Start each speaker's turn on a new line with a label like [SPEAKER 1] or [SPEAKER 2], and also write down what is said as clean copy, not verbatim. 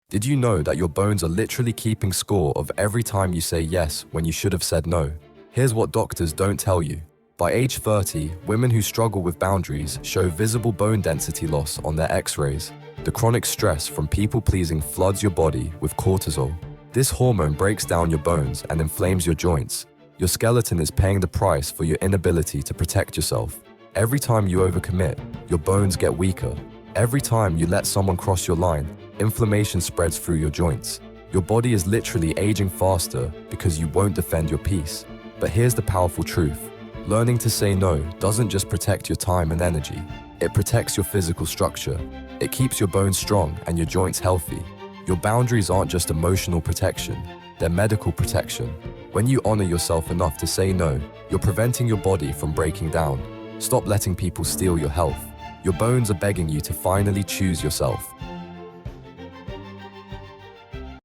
[SPEAKER 1] Did you know that your bones are literally keeping score of every time you say yes when you should have said no? Here's what doctors don't tell you. By age 30, women who struggle with boundaries show visible bone density loss on their x-rays. The chronic stress from people-pleasing floods your body with cortisol. This hormone breaks down your bones and inflames your joints. Your skeleton is paying the price for your inability to protect yourself. Every time you overcommit, your bones get weaker. Every time you let someone cross your line, inflammation spreads through your joints. Your body is literally aging faster because you won't defend your peace. But here's the powerful truth. Learning to say no doesn't just protect your time and energy. It protects your physical structure. It keeps your bones strong and your joints healthy. Your boundaries aren't just emotional protection, they're medical protection. When you honor yourself enough to say no, you're preventing your body from breaking down. Stop letting people steal your health. Your bones are begging you to finally choose yourself.